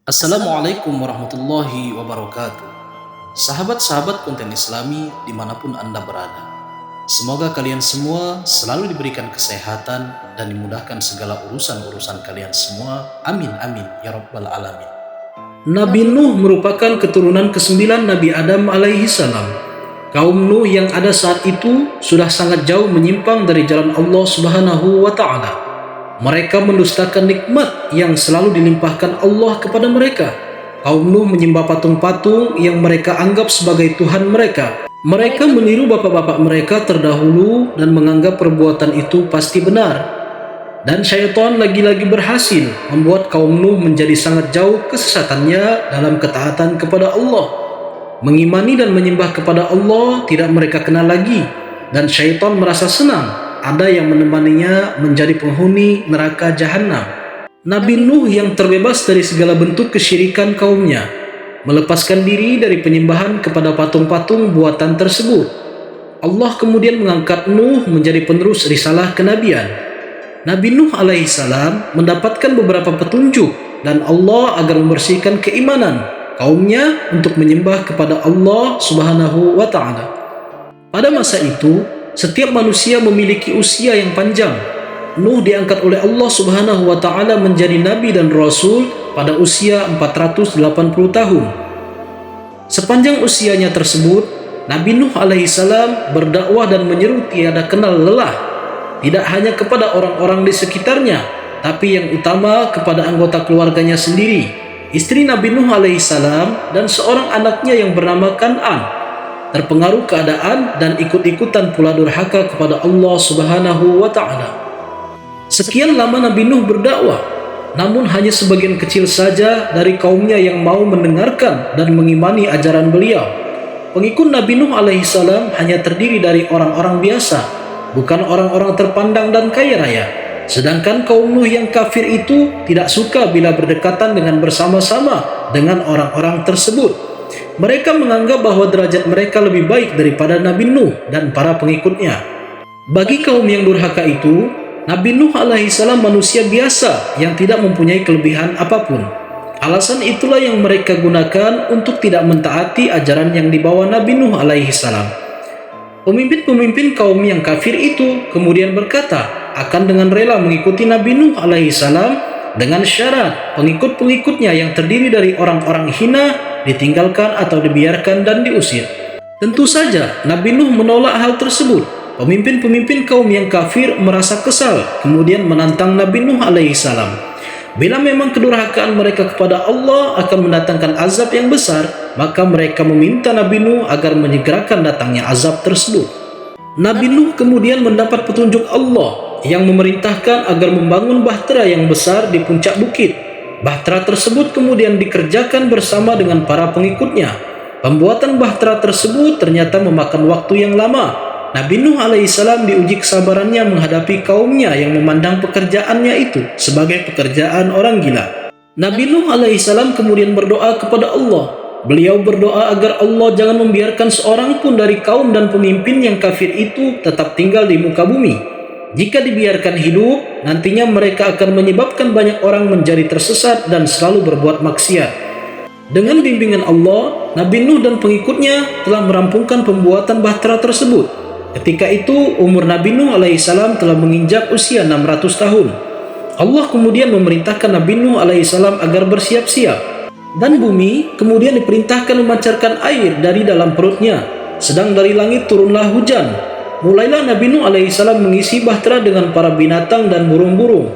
Assalamualaikum warahmatullahi wabarakatuh. Sahabat-sahabat konten Islami dimanapun Anda berada. Semoga kalian semua selalu diberikan kesehatan dan dimudahkan segala urusan-urusan kalian semua. Amin amin ya rabbal alamin. Nabi Nuh merupakan keturunan ke-9 Nabi Adam alaihi salam. Kaum Nuh yang ada saat itu sudah sangat jauh menyimpang dari jalan Allah Subhanahu wa taala. Mereka mendustakan nikmat yang selalu dilimpahkan Allah kepada mereka. Kaum Nuh menyembah patung-patung yang mereka anggap sebagai Tuhan mereka. Mereka meniru bapak-bapak mereka terdahulu dan menganggap perbuatan itu pasti benar. Dan syaitan lagi-lagi berhasil membuat kaum Nuh menjadi sangat jauh kesesatannya dalam ketaatan kepada Allah. Mengimani dan menyembah kepada Allah tidak mereka kenal lagi, dan syaitan merasa senang ada yang menemaninya menjadi penghuni neraka jahanam. Nabi Nuh yang terbebas dari segala bentuk kesyirikan kaumnya melepaskan diri dari penyembahan kepada patung-patung buatan tersebut. Allah kemudian mengangkat Nuh menjadi penerus risalah kenabian. Nabi Nuh alaihissalam mendapatkan beberapa petunjuk dan Allah agar membersihkan keimanan kaumnya untuk menyembah kepada Allah Subhanahu wa taala. Pada masa itu, setiap manusia memiliki usia yang panjang. Nuh diangkat oleh Allah Subhanahu wa taala menjadi nabi dan rasul pada usia 480 tahun. Sepanjang usianya tersebut, Nabi Nuh alaihissalam berdakwah dan menyeru tiada kenal lelah, tidak hanya kepada orang-orang di sekitarnya, tapi yang utama kepada anggota keluarganya sendiri, istri Nabi Nuh alaihissalam dan seorang anaknya yang bernama Kan'an. Terpengaruh keadaan dan ikut-ikutan pula durhaka kepada Allah Subhanahu wa taala. Sekian lama Nabi Nuh berdakwah, namun hanya sebagian kecil saja dari kaumnya yang mau mendengarkan dan mengimani ajaran beliau. Pengikut Nabi Nuh alaihissalam hanya terdiri dari orang-orang biasa, bukan orang-orang terpandang dan kaya raya. Sedangkan kaum Nuh yang kafir itu tidak suka bila berdekatan dengan bersama-sama dengan orang-orang tersebut. Mereka menganggap bahwa derajat mereka lebih baik daripada Nabi Nuh dan para pengikutnya. Bagi kaum yang durhaka itu, Nabi Nuh alaihissalam manusia biasa yang tidak mempunyai kelebihan apapun. Alasan itulah yang mereka gunakan untuk tidak mentaati ajaran yang dibawa Nabi Nuh alaihissalam. Pemimpin-pemimpin kaum yang kafir itu kemudian berkata akan dengan rela mengikuti Nabi Nuh alaihissalam dengan syarat pengikut-pengikutnya yang terdiri dari orang-orang hina ditinggalkan atau dibiarkan dan diusir. Tentu saja Nabi Nuh menolak hal tersebut. Pemimpin-pemimpin kaum yang kafir merasa kesal kemudian menantang Nabi Nuh alaihissalam. Bila memang kedurhakaan mereka kepada Allah akan mendatangkan azab yang besar, maka mereka meminta Nabi Nuh agar menyegerakan datangnya azab tersebut. Nabi Nuh kemudian mendapat petunjuk Allah yang memerintahkan agar membangun bahtera yang besar di puncak bukit. Bahtera tersebut kemudian dikerjakan bersama dengan para pengikutnya. Pembuatan bahtera tersebut ternyata memakan waktu yang lama. Nabi Nuh alaihissalam diuji kesabarannya menghadapi kaumnya yang memandang pekerjaannya itu sebagai pekerjaan orang gila. Nabi Nuh alaihissalam kemudian berdoa kepada Allah. Beliau berdoa agar Allah jangan membiarkan seorang pun dari kaum dan pemimpin yang kafir itu tetap tinggal di muka bumi. Jika dibiarkan hidup, nantinya mereka akan menyebabkan banyak orang menjadi tersesat dan selalu berbuat maksiat. Dengan bimbingan Allah, Nabi Nuh dan pengikutnya telah merampungkan pembuatan bahtera tersebut. Ketika itu umur Nabi Nuh alaihissalam telah menginjak usia 600 tahun. Allah kemudian memerintahkan Nabi Nuh alaihissalam agar bersiap-siap. Dan bumi kemudian diperintahkan memancarkan air dari dalam perutnya. Sedang dari langit turunlah hujan. Mulailah Nabi Nuh alaihissalam mengisi bahtera dengan para binatang dan burung-burung.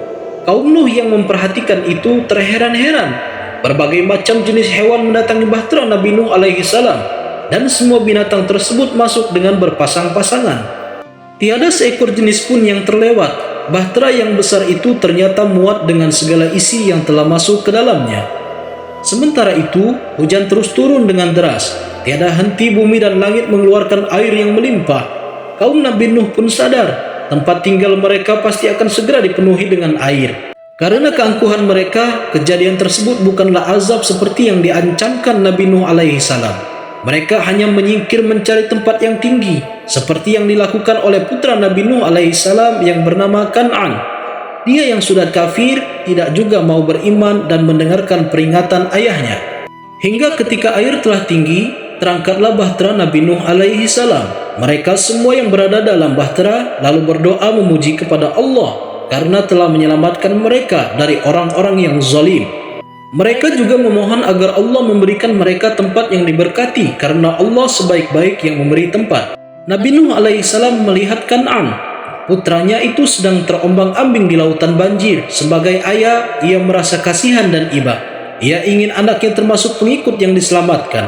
Kaum Nuh yang memperhatikan itu terheran-heran. Berbagai macam jenis hewan mendatangi bahtera Nabi Nuh alaihissalam. Dan semua binatang tersebut masuk dengan berpasang-pasangan. Tiada seekor jenis pun yang terlewat. Bahtera yang besar itu ternyata muat dengan segala isi yang telah masuk ke dalamnya. Sementara itu, hujan terus turun dengan deras. Tiada henti bumi dan langit mengeluarkan air yang melimpah. Kaum Nabi Nuh pun sadar, tempat tinggal mereka pasti akan segera dipenuhi dengan air. Karena keangkuhan mereka, kejadian tersebut bukanlah azab seperti yang diancamkan Nabi Nuh alaihissalam. Mereka hanya menyingkir mencari tempat yang tinggi, seperti yang dilakukan oleh putra Nabi Nuh alaihissalam yang bernama Kan'an. Dia yang sudah kafir tidak juga mau beriman dan mendengarkan peringatan ayahnya. Hingga ketika air telah tinggi, terangkatlah bahtera Nabi Nuh alaihi salam. Mereka semua yang berada dalam bahtera lalu berdoa memuji kepada Allah karena telah menyelamatkan mereka dari orang-orang yang zalim. Mereka juga memohon agar Allah memberikan mereka tempat yang diberkati karena Allah sebaik-baik yang memberi tempat. Nabi Nuh alaihi salam melihat Kan'an, putranya itu sedang terombang-ambing di lautan banjir. Sebagai ayah, ia merasa kasihan dan iba. Ia ingin anaknya termasuk pengikut yang diselamatkan.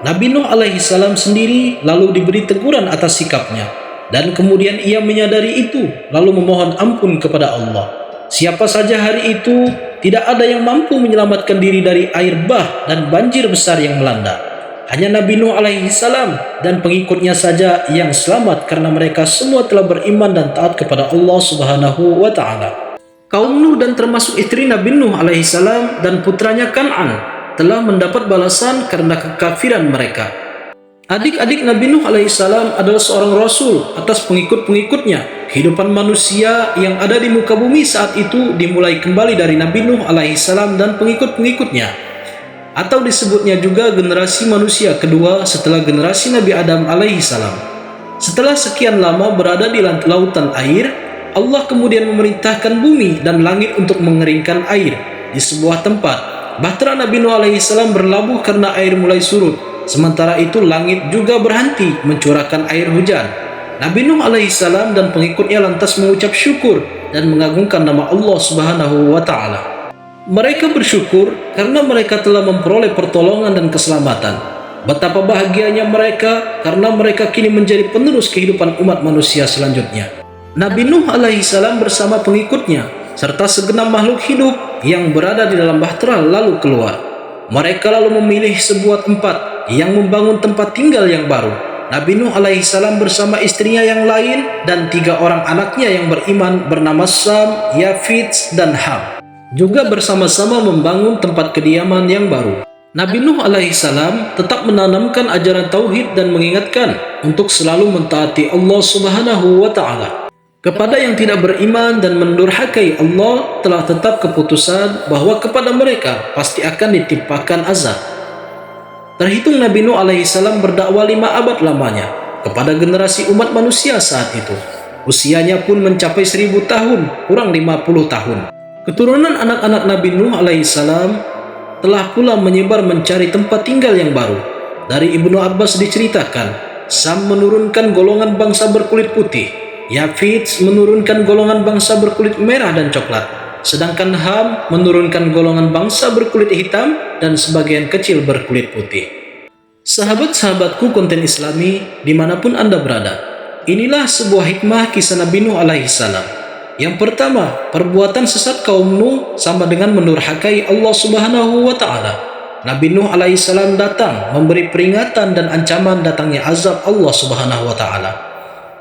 Nabi Nuh alaihi salam sendiri lalu diberi teguran atas sikapnya. Dan kemudian ia menyadari itu, lalu memohon ampun kepada Allah. Siapa saja hari itu, tidak ada yang mampu menyelamatkan diri dari air bah dan banjir besar yang melanda. Hanya Nabi Nuh alaihi salam dan pengikutnya saja yang selamat karena mereka semua telah beriman dan taat kepada Allah Subhanahu wa taala. Kaum Nuh dan termasuk istri Nabi Nuh alaihi salam dan putranya Kan'an telah mendapat balasan karena kekafiran mereka. Adik-adik Nabi Nuh alaihi salam adalah seorang rasul atas pengikut-pengikutnya. Kehidupan manusia yang ada di muka bumi saat itu dimulai kembali dari Nabi Nuh alaihi salam dan pengikut-pengikutnya, atau disebutnya juga generasi manusia kedua setelah generasi Nabi Adam alaihi salam. Setelah sekian lama berada di lautan air, Allah kemudian memerintahkan bumi dan langit untuk mengeringkan air di sebuah tempat. Bahtera Nabi Nuh alaihi salam berlabuh karena air mulai surut. Sementara itu langit juga berhenti mencurahkan air hujan. Nabi Nuh alaihi salam dan pengikutnya lantas mengucap syukur dan mengagungkan nama Allah Subhanahu wa taala. Mereka bersyukur karena mereka telah memperoleh pertolongan dan keselamatan. Betapa bahagianya mereka karena mereka kini menjadi penerus kehidupan umat manusia selanjutnya. Nabi Nuh alaihi salam bersama pengikutnya serta segenap makhluk hidup yang berada di dalam bahtera lalu keluar. Mereka lalu memilih sebuah tempat yang membangun tempat tinggal yang baru. Nabi Nuh alaihi salam bersama istrinya yang lain dan 3 orang anaknya yang beriman bernama Sam, Yafits, dan Ham juga bersama-sama membangun tempat kediaman yang baru. Nabi Nuh alaihi salam tetap menanamkan ajaran tauhid dan mengingatkan untuk selalu mentaati Allah Subhanahu wa taala. Kepada yang tidak beriman dan mendurhakai Allah telah tetap keputusan bahwa kepada mereka pasti akan ditimpakan azab. Terhitung Nabi Nuh alaihi salam berdakwah 5 abad lamanya kepada generasi umat manusia saat itu. Usianya pun mencapai 1000 tahun kurang 50 tahun. Keturunan anak-anak Nabi Nuh alaihi salam telah pula menyebar mencari tempat tinggal yang baru. Dari Ibnu Abbas diceritakan, Sam menurunkan golongan bangsa berkulit putih, Yafits menurunkan golongan bangsa berkulit merah dan coklat, sedangkan Ham menurunkan golongan bangsa berkulit hitam dan sebagian kecil berkulit putih. Sahabat-sahabatku konten Islami dimanapun Anda berada, inilah sebuah hikmah kisah Nabi Nuh alaihi salam. Yang pertama, perbuatan sesat kaum Nuh sama dengan mendurhakai Allah Subhanahu wa taala. Nabi Nuh alaihi salam datang memberi peringatan dan ancaman datangnya azab Allah Subhanahu wa taala.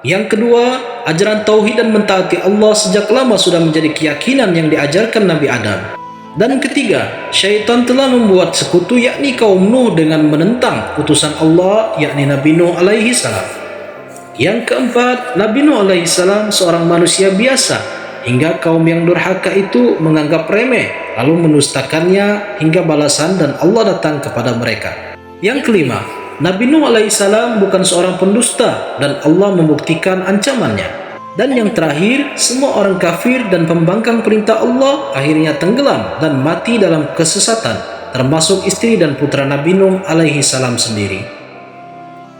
Yang kedua, ajaran tauhid dan mentaati Allah sejak lama sudah menjadi keyakinan yang diajarkan Nabi Adam. Dan ketiga, syaitan telah membuat sekutu yakni kaum Nuh dengan menentang utusan Allah yakni Nabi Nuh alaihi salam. Yang keempat, Nabi Nuh alaihi salam seorang manusia biasa hingga kaum yang durhaka itu menganggap remeh lalu menustakannya hingga balasan dan Allah datang kepada mereka. Yang kelima, Nabi Nuh alaihi salam bukan seorang pendusta dan Allah membuktikan ancamannya. Dan yang terakhir, semua orang kafir dan pembangkang perintah Allah akhirnya tenggelam dan mati dalam kesesatan, termasuk istri dan putra Nabi Nuh alaihi salam sendiri.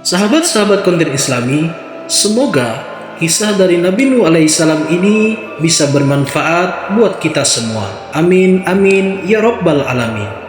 Sahabat-sahabat konten Islami, semoga kisah dari Nabi Nuh alaihi salam ini bisa bermanfaat buat kita semua. Amin, amin, ya rabbal alamin.